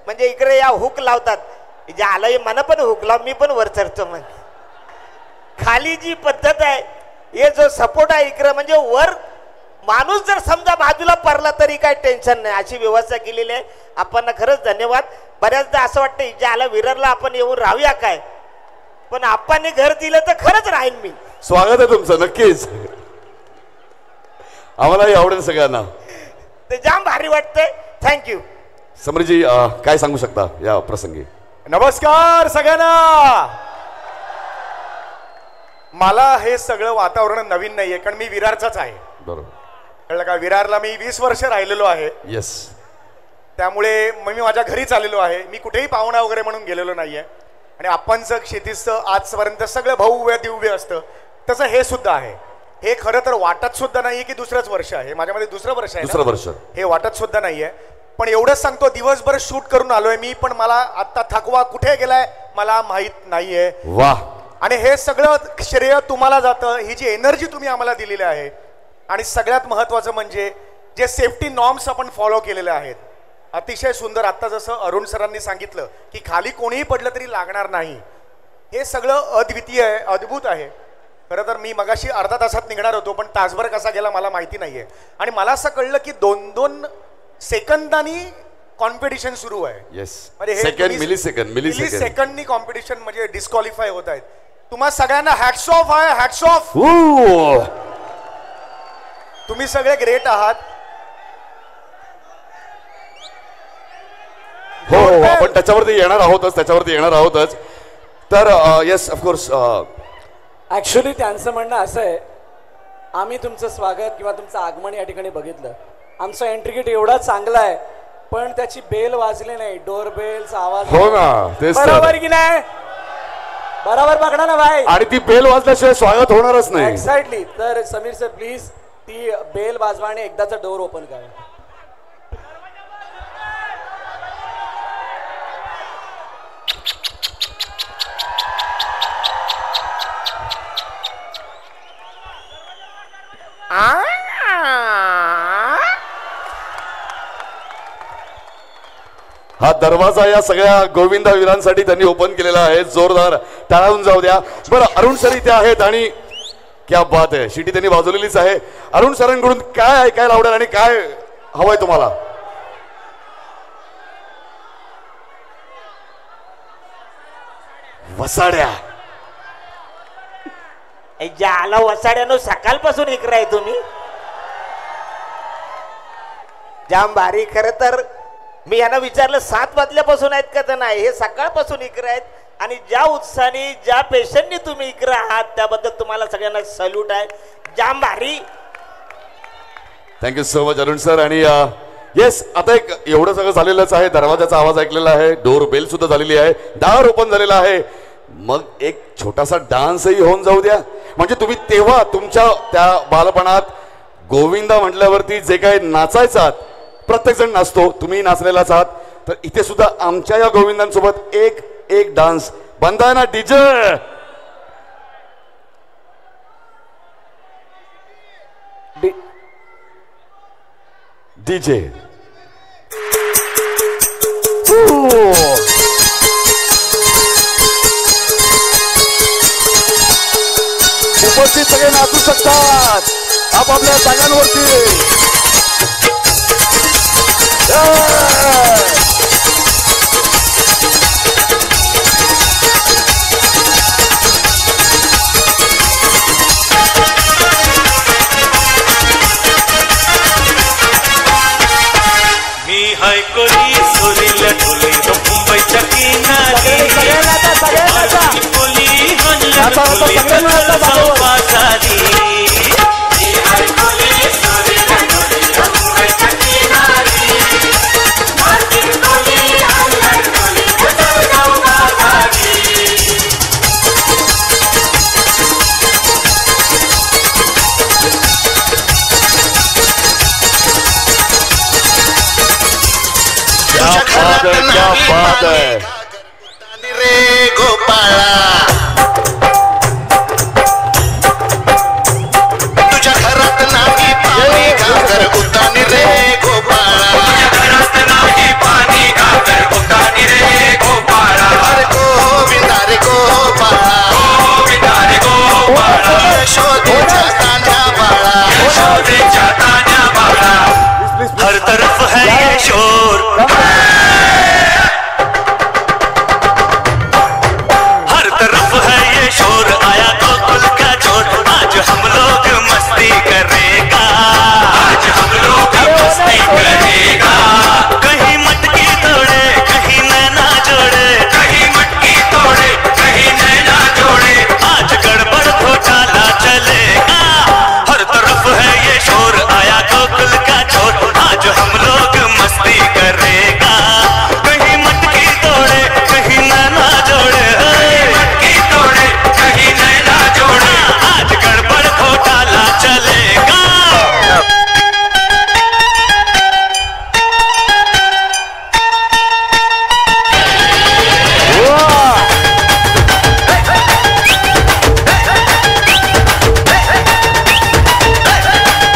म्हणजे इकडे या हुक लावतात, जे आलं मला पण हुक लाव, मी पण वर चढतो. मग खाली जी पद्धत आहे, हे जो सपोर्ट आहे इकडे, म्हणजे वर माणूस जर समजा बाजूला पडला तरी काही टेन्शन नाही, अशी व्यवस्था केलेली आहे. आपण खरंच धन्यवाद. बऱ्याचदा असं वाटतं जे आलं विरारला आपण येऊन राहूया काय, पण आपण घर दिलं तर खरंच राहीन मी. स्वागत आहे तुमचं, नक्कीच आम्हालाही आवडेल सगळ्यांना, ते जाम भारी वाटतंय. थँक्यू. समरीजी काय सांगू शकता या प्रसंगी? नमस्कार सगळ्यांना. मला हे सगळं वातावरण नवीन नाहीये, कारण मी विरारचाच आहे. बरोबर, कळलं का? विरारला मी 20 वर्ष राहिलेलो आहे. येस. त्यामुळे मी माझ्या घरीच आलेलो आहे. मी कुठेही पाहुणा वगैरे म्हणून गेलेलो नाहीये. आणि आपणचं शेतीचं आजपर्यंत सगळं भव्य दिव्य असतं, तसं हे सुद्धा आहे. हे खरं तर वाटत सुद्धा नाहीये की दुसरंच वर्ष आहे. माझ्यामध्ये दुसरं वर्ष आहे. दुसरं वर्ष हे वाटत सुद्धा नाहीये. पण एवढंच सांगतो, दिवसभर शूट करून आलोय मी, पण मला आता थकवा कुठे गेलाय मला माहित नाहीये. वाह. आणि हे सगळं श्रेय तुम्हाला जातं, ही जी एनर्जी तुम्ही आम्हाला दिलेली आहे. आणि सगळ्यात महत्वाचं म्हणजे जे सेफ्टी नॉर्म्स आपण फॉलो केलेले आहेत, अतिशय सुंदर. आता जसं अरुण सरांनी सांगितलं की खाली कोणीही पडलं तरी लागणार नाही, हे सगळं अद्वितीय आहे, अद्भुत आहे. खरं तर मी मगाशी अर्धा तासात निघणार होतो, पण तासभर कसा गेला मला माहिती नाहीये. आणि मला असं कळलं की 2-2 सेकंदांनी कॉम्पिटिशन सुरू आहे. येस, म्हणजे सेकंड, मिली सेकंडनी कॉम्पिटिशन, म्हणजे डिस्क्वालिफाय होत आहेत. तुम्हा सगळ्यांना हॅट्स ऑफ आहे, हॅट्स ऑफ. तुम्ही सगळे ग्रेट आहात. हो, आपण त्याच्यावरती येणार आहोतच. तर येस, ऑफकोर्स. ऍक्च्युली त्यांचं म्हणणं असं आहे, आम्ही तुमचं स्वागत किंवा तुमचं आगमन या ठिकाणी बघितलं. आमचा एंट्री गेट एवढा चांगला आहे, पण त्याची बेल वाजली नाही, डोर बेलचा आवाज. हो ना, तेच बरोबर की नाही? बरोबर पकडा ना भाई. आणि ती बेल वाजल्याशिवाय स्वागत होणारच नाही. एक्झॅक्टली. तर समीर सर प्लीज ती बेल वाजवा आणि एकदाचा डोर ओपन करा. हा दरवाजा या सगळ्या गोविंदा वीरांसाठी त्यांनी ओपन केलेला आहे. जोरदार टाळावून जाऊ द्या. बरं, अरुण सर इथे आहेत आणि क्या बात आहे, शिटी त्यांनी वाजवलेलीच आहे. अरुण सरांकडून काय ऐकायला आवडेल आणि काय हवंय तुम्हाला? वसाड्या. आला वसाड्यानो, सकाळपासून इकडे आहे तुम्ही. जाम भारी. खरं तर मी यांना विचारलं 7 वाजल्यापासून आहेत का, तर नाही, हे सकाळपासून इकडे आहेत. आणि ज्या उत्साहाने, ज्या पेशंटनी तुम्ही इकडे आहात, त्याबद्दल तुम्हाला सगळ्यांना सल्यूट आहे. जाम भारी. Thank you so much Arun sir. आणि येस, आता एक एवढं सगळं झालेलंच आहे. दरवाजाचा आवाज ऐकलेला आहे, डोर बेल सुद्धा झालेली आहे, दार ओपन झालेला आहे. मग एक छोटासा डान्सही होऊन जाऊ द्या. म्हणजे तुम्ही तेव्हा तुमच्या त्या बालपणात गोविंदा म्हटल्यावरती जे काही नाचायचात, प्रत्येक जण नाचतो, तुम्ही नाचलेलाच आहात. तर इथे सुद्धा आमच्या या गोविंदांसोबत एक डान्स बंद आहे ना डीजे? डीजे उपस्थित सगळे नाचू शकतात आपापल्या जागांवरती. मी हाय कोरी सोरीला ढोले मुंबईच्या किनारी कोली हल्ला ढोले पासारी. मी हाय कोरी सोरीला ढोले मुंबईच्या किनारी कोली हल्ला ढोले पासारी. क्या बात है रे गोपाळा, तुझ्या घरात नाही पाणी घागर उतानी रे गोपाळा, तुझ्या घरात नाही पाणी घागर उतानी शोर